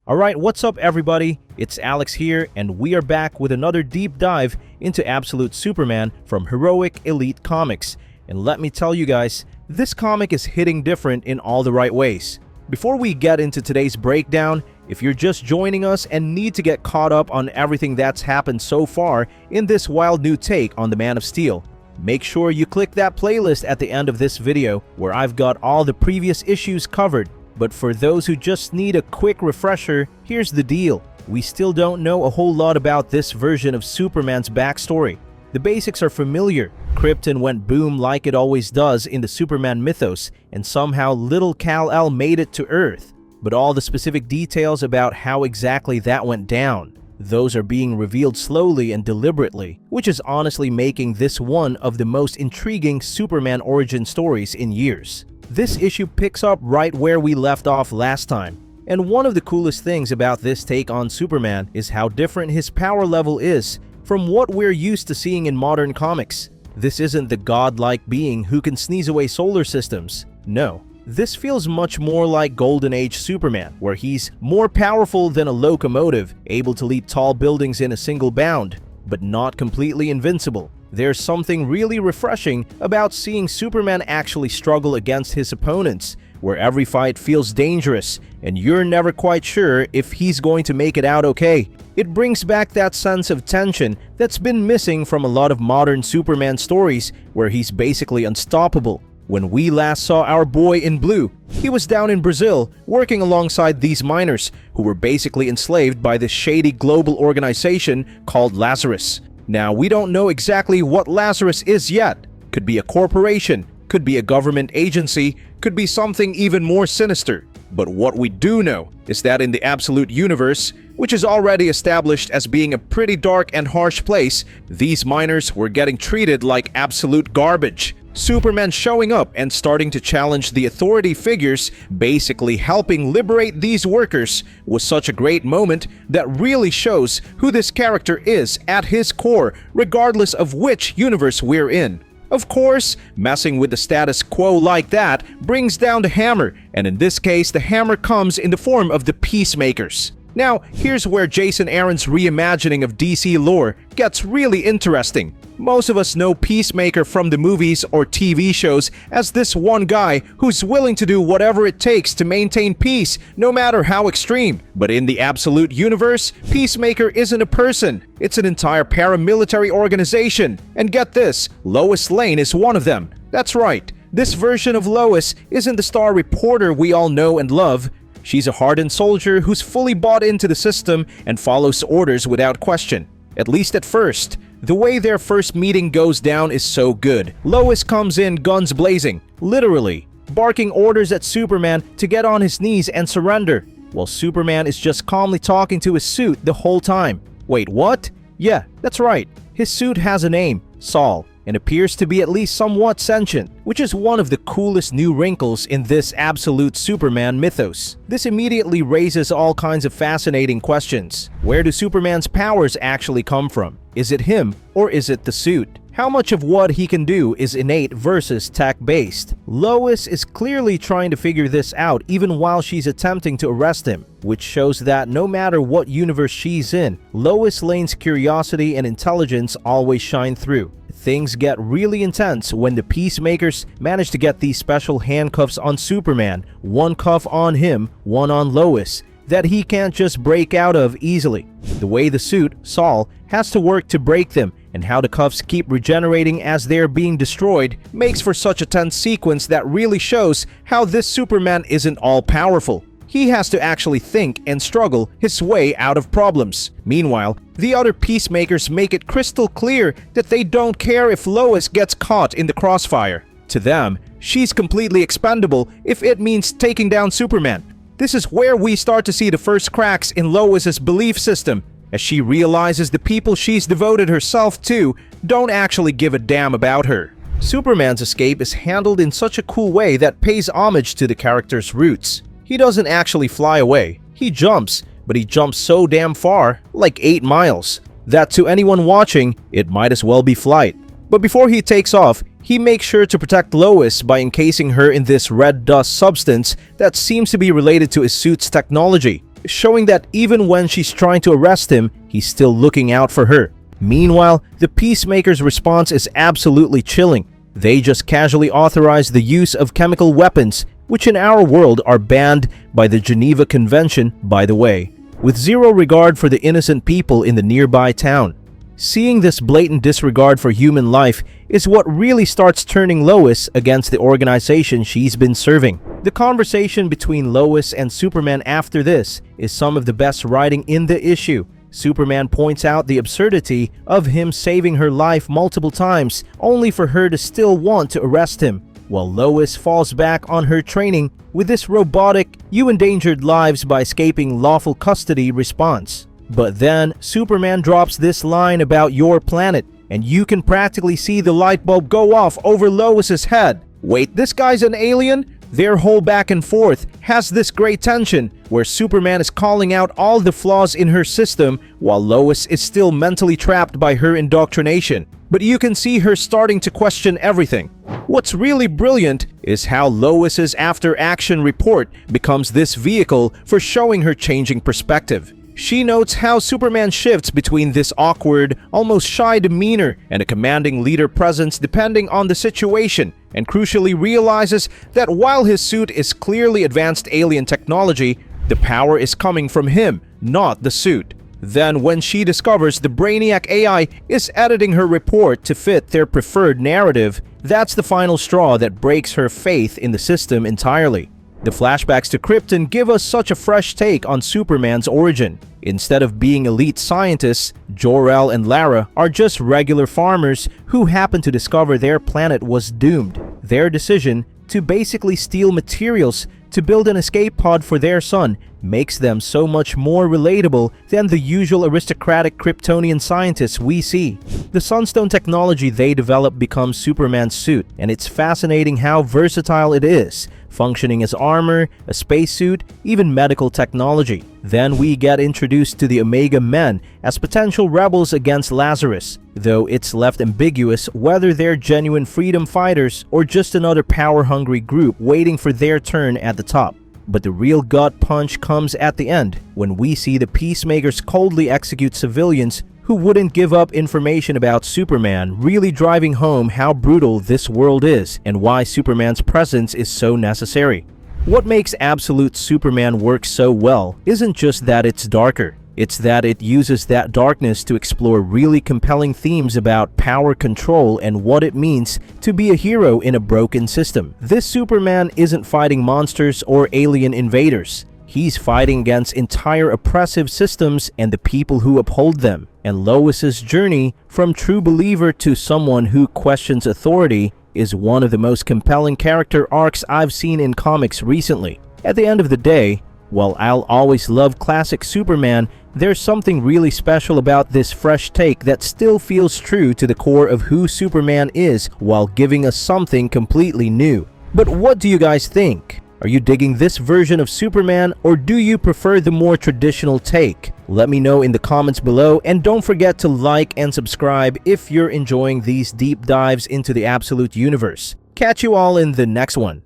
Alright, what's up everybody? It's Alex here, and we are back with another deep dive into Absolute Superman from Heroic Elite Comics. And let me tell you guys, this comic is hitting different in all the right ways. Before we get into today's breakdown, if you're just joining us and need to get caught up on everything that's happened so far in this wild new take on the Man of Steel, make sure you click that playlist at the end of this video where I've got all the previous issues covered. But for those who just need a quick refresher, here's the deal. We still don't know a whole lot about this version of Superman's backstory. The basics are familiar. Krypton went boom like it always does in the Superman mythos, and somehow little Kal-El made it to Earth. But all the specific details about how exactly that went down, those are being revealed slowly and deliberately, which is honestly making this one of the most intriguing Superman origin stories in years. This issue picks up right where we left off last time, and one of the coolest things about this take on Superman is how different his power level is from what we're used to seeing in modern comics. This isn't the godlike being who can sneeze away solar systems. No, this feels much more like Golden Age Superman, where he's more powerful than a locomotive, able to leap tall buildings in a single bound, but not completely invincible. There's something really refreshing about seeing Superman actually struggle against his opponents, where every fight feels dangerous and you're never quite sure if he's going to make it out okay. It brings back that sense of tension that's been missing from a lot of modern Superman stories where he's basically unstoppable. When we last saw our boy in blue, he was down in Brazil working alongside these miners who were basically enslaved by this shady global organization called Lazarus. Now, we don't know exactly what Lazarus is yet. Could be a corporation, could be a government agency, could be something even more sinister. But what we do know is that in the Absolute Universe, which is already established as being a pretty dark and harsh place, these miners were getting treated like absolute garbage. Superman showing up and starting to challenge the authority figures, basically helping liberate these workers, was such a great moment that really shows who this character is at his core, regardless of which universe we're in. Of course, messing with the status quo like that brings down the hammer, and in this case, the hammer comes in the form of the Peacemakers. Now, here's where Jason Aaron's reimagining of DC lore gets really interesting. Most of us know Peacemaker from the movies or TV shows as this one guy who's willing to do whatever it takes to maintain peace, no matter how extreme. But in the Absolute Universe, Peacemaker isn't a person. It's an entire paramilitary organization. And get this, Lois Lane is one of them. That's right, this version of Lois isn't the star reporter we all know and love. She's a hardened soldier who's fully bought into the system and follows orders without question. At least at first. The way their first meeting goes down is so good. Lois comes in guns blazing, literally, barking orders at Superman to get on his knees and surrender, while Superman is just calmly talking to his suit the whole time. Wait, what? Yeah, that's right. His suit has a name, Saul, and appears to be at least somewhat sentient, which is one of the coolest new wrinkles in this Absolute Superman mythos. This immediately raises all kinds of fascinating questions. Where do Superman's powers actually come from? Is it him, or is it the suit? How much of what he can do is innate versus tech-based? Lois is clearly trying to figure this out even while she's attempting to arrest him, which shows that no matter what universe she's in, Lois Lane's curiosity and intelligence always shine through. Things get really intense when the Peacemakers manage to get these special handcuffs on Superman, one cuff on him, one on Lois, that he can't just break out of easily. The way the suit, Saul, has to work to break them, and how the cuffs keep regenerating as they're being destroyed, makes for such a tense sequence that really shows how this Superman isn't all-powerful. He has to actually think and struggle his way out of problems. Meanwhile, the other Peacemakers make it crystal clear that they don't care if Lois gets caught in the crossfire. To them, she's completely expendable if it means taking down Superman. This is where we start to see the first cracks in Lois's belief system, as she realizes the people she's devoted herself to don't actually give a damn about her. Superman's escape is handled in such a cool way that pays homage to the character's roots. He doesn't actually fly away. He jumps, but he jumps so damn far, like 8 miles, that to anyone watching, it might as well be flight. But before he takes off, he makes sure to protect Lois by encasing her in this red dust substance that seems to be related to his suit's technology. showing that even when she's trying to arrest him, he's still looking out for her. Meanwhile, the Peacemakers' response is absolutely chilling. They just casually authorize the use of chemical weapons, which in our world are banned by the Geneva Convention, by the way, with zero regard for the innocent people in the nearby town. Seeing this blatant disregard for human life is what really starts turning Lois against the organization she's been serving. The conversation between Lois and Superman after this is some of the best writing in the issue. Superman points out the absurdity of him saving her life multiple times only for her to still want to arrest him, while Lois falls back on her training with this robotic "you endangered lives by escaping lawful custody" response. But then Superman drops this line about your planet, and you can practically see the light bulb go off over Lois's head. Wait, this guy's an alien? Their whole back and forth has this great tension where Superman is calling out all the flaws in her system while Lois is still mentally trapped by her indoctrination. But you can see her starting to question everything. What's really brilliant is how Lois's after-action report becomes this vehicle for showing her changing perspective. She notes how Superman shifts between this awkward, almost shy demeanor and a commanding leader presence depending on the situation, and crucially realizes that while his suit is clearly advanced alien technology, the power is coming from him, not the suit. Then when she discovers the Brainiac AI is editing her report to fit their preferred narrative, that's the final straw that breaks her faith in the system entirely. The flashbacks to Krypton give us such a fresh take on Superman's origin. Instead of being elite scientists, Jor-El and Lara are just regular farmers who happen to discover their planet was doomed. Their decision to basically steal materials to build an escape pod for their son makes them so much more relatable than the usual aristocratic Kryptonian scientists we see. The Sunstone technology they develop becomes Superman's suit, and it's fascinating how versatile it is, functioning as armor, a spacesuit, even medical technology. Then we get introduced to the Omega Men as potential rebels against Lazarus, though it's left ambiguous whether they're genuine freedom fighters or just another power-hungry group waiting for their turn at the top. But the real gut punch comes at the end, when we see the Peacemakers coldly execute civilians who wouldn't give up information about Superman, really driving home how brutal this world is and why Superman's presence is so necessary. What makes Absolute Superman work so well isn't just that it's darker. It's that it uses that darkness to explore really compelling themes about power control and what it means to be a hero in a broken system. This Superman isn't fighting monsters or alien invaders. He's fighting against entire oppressive systems and the people who uphold them. And Lois's journey from true believer to someone who questions authority is one of the most compelling character arcs I've seen in comics recently. At the end of the day, while I'll always love classic Superman, there's something really special about this fresh take that still feels true to the core of who Superman is while giving us something completely new. But what do you guys think? Are you digging this version of Superman, or do you prefer the more traditional take? Let me know in the comments below, and don't forget to like and subscribe if you're enjoying these deep dives into the Absolute Universe. Catch you all in the next one.